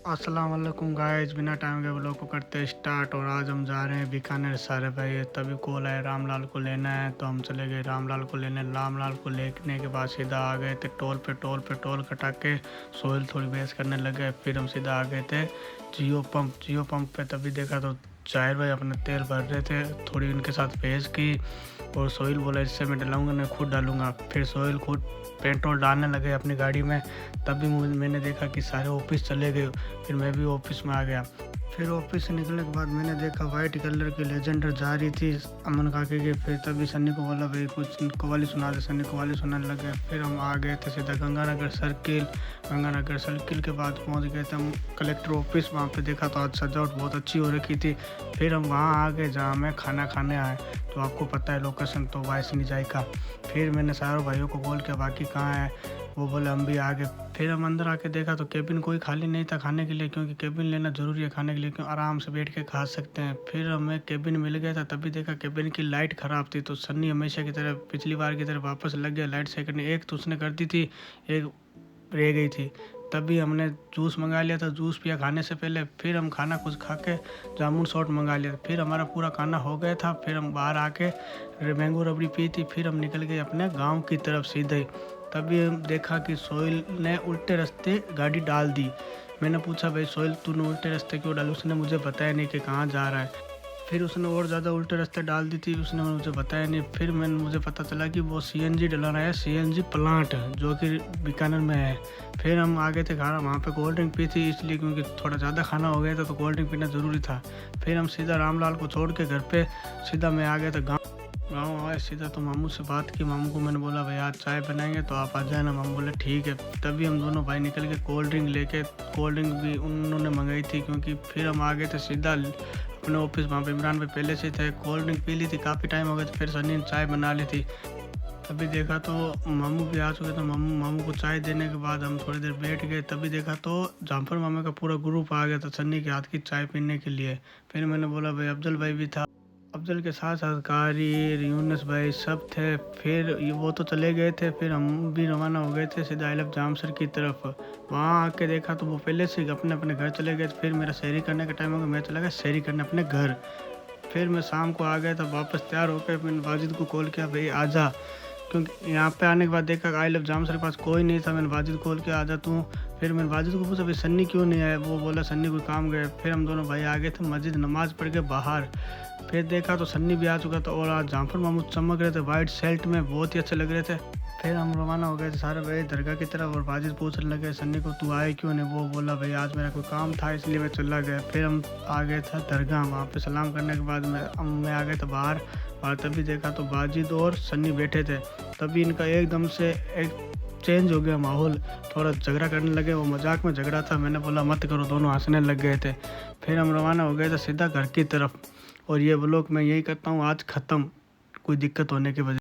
अस्सलाम वालेकुम गाइस, बिना टाइम के व्लॉग को करते स्टार्ट। और आज हम जा रहे हैं बीकानेर सारे भाई। तभी कॉल आया रामलाल को लेना है, तो हम चले गए रामलाल को लेने। रामलाल को लेने के बाद सीधा आ गए थे टोल कटा के सोहेल थोड़ी बहस करने लगे। फिर हम सीधा आ गए थे जियो पंप पे। तभी देखा तो जाहिर भाई अपने तेल भर रहे थे। थोड़ी उनके साथ बहस की और सोहेल बोला इससे मैं डलाऊंगा, मैं खुद डालूंगा। फिर सोहेल खुद पेट्रोल डालने लगे अपनी गाड़ी में। तभी मैंने देखा कि सारे ऑफिस चले गए। फिर मैं भी ऑफिस में आ गया। फिर ऑफिस से निकलने के बाद मैंने देखा वाइट कलर की लेजेंडर जा रही थी अमन काके के। फिर तभी सन्नी को बोला भाई कुछ कवाली सुना दे। सन्नी कवाली सुनाने लगे। फिर हम आ गए थे सीधा गंगानगर सर्किल के बाद पहुंच गए थे हम कलेक्टर ऑफिस। वहाँ पे देखा तो आज सजावट बहुत अच्छी हो रखी थी। फिर हम वहाँ आ गए जहाँ मैं खाना खाने आए। तो आपको पता है लोकेशन तो वाइसनी जायका। फिर मैंने सारों भाइयों को कॉल किया बाकी कहाँ है, वो बोले हम भी आ गए। फिर हम अंदर आके देखा तो केबिन कोई खाली नहीं था खाने के लिए, क्योंकि केबिन लेना ज़रूरी है खाने के लिए, क्यों आराम से बैठ के खा सकते हैं। फिर हमें केबिन मिल गया था। तभी देखा केबिन की लाइट ख़राब थी। तो सन्नी हमेशा की तरह पिछली बार की तरह वापस लग गया लाइट सही करने। एक तो उसने कर दी थी, एक रह गई थी। तभी हमने जूस मंगा लिया था, जूस पिया खाने से पहले। फिर हम खाना कुछ खा के जामुन शॉट मंगा लिया। फिर हमारा पूरा खाना हो गया था। फिर हम बाहर आके मैंगो रबड़ी पी थी। फिर हम निकल गए अपने गांव की तरफ सीधे। तभी हम देखा कि सोहेल ने उल्टे रास्ते गाड़ी डाल दी। मैंने पूछा भाई सोहेल तूने उल्टे रास्ते क्यों डाला? उसने मुझे बताया नहीं कि कहाँ जा रहा है। फिर उसने और ज़्यादा उल्टे रास्ते डाल दी थी, उसने मुझे बताया नहीं। फिर मुझे पता चला कि वो सीएनजी डला रहा है, सीएनजी प्लांट जो कि बीकानेर में है। फिर हम आगे थे खाना, वहाँ पे कोल्ड ड्रिंक पी थी इसलिए क्योंकि थोड़ा ज़्यादा खाना हो गया था तो कोल्ड ड्रिंक पीना ज़रूरी था। फिर हम सीधा रामलाल को छोड़ के घर पे सीधा मैं आ गया था गाँव आए सीधा। तो मामू से बात की। मामू को मैंने बोला भाई आज चाय बनाएंगे तो आप आ जाना। मामू बोले ठीक है। तभी हम दोनों भाई निकल के कोल्ड ड्रिंक लेके, कोल्ड ड्रिंक भी उन्होंने मंगाई थी क्योंकि फिर हम आ गए थे सीधा अपने ऑफिस। वहाँ पे इमरान भाई पहले से थे। कोल्ड ड्रिंक पी ली थी, काफ़ी टाइम हो गया था। फिर सन्नी ने चाय बना ली थी। तभी देखा तो मामू भी आ चुके थे। मामू को चाय देने के बाद हम थोड़ी देर बैठ गए। तभी देखा तो जाफर मामा का पूरा ग्रुप आ गया था सन्नी के हाथ की चाय पीने के लिए। फिर मैंने बोला भाई अफजल भाई भी था। अफजल के साथ साथ कारी यूनुस भाई सब थे। फिर वो तो चले गए थे। फिर हम भी रवाना हो गए थे सीधा आई लव जामसर की तरफ। वहाँ आके देखा तो वो पहले से अपने अपने घर चले गए थे। फिर मेरा शहरी करने का टाइम हो गया, मैं चला गया शहरी करने अपने घर। फिर मैं शाम को आ गया था वापस तैयार होकर। मैंने वाजिद को कॉल किया भाई आजा, क्योंकि यहाँ पे आने के बाद देखा आई लव जामसर के पास कोई नहीं था। मैंने वाजिद कॉल किया आजा तू। फिर मैंने वाजिद को पूछा भाई सन्नी क्यों नहीं आया? वो बोला सन्नी कोई काम गए। फिर हम दोनों भाई आ गए थे मस्जिद, नमाज पढ़ के बाहर। फिर देखा तो सन्नी भी आ चुका था और आज जाफर मामू चमक रहे थे वाइट शर्ट में, बहुत ही अच्छे लग रहे थे। फिर हम रवाना हो गए थे सारे भाई दरगाह की तरफ। और वाजिद पूछने लगे सन्नी को तू आए क्यों नहीं? वो बोला भाई आज मेरा कोई काम था इसलिए मैं चला गया। फिर हम आ गए थे दरगाह। वहाँ पे सलाम करने के बाद मैं आ गया था बाहर। और तभी देखा तो वाजिद और सन्नी बैठे थे। तभी इनका एकदम से एक चेंज हो गया माहौल, थोड़ा झगड़ा करने लगे। वो मजाक में झगड़ा था, मैंने बोला मत करो, दोनों हंसने लग गए थे। फिर हम रवाना हो गए थे सीधा घर की तरफ। और ये व्लॉग मैं यही करता हूँ आज ख़त्म, कोई दिक्कत होने की वजह।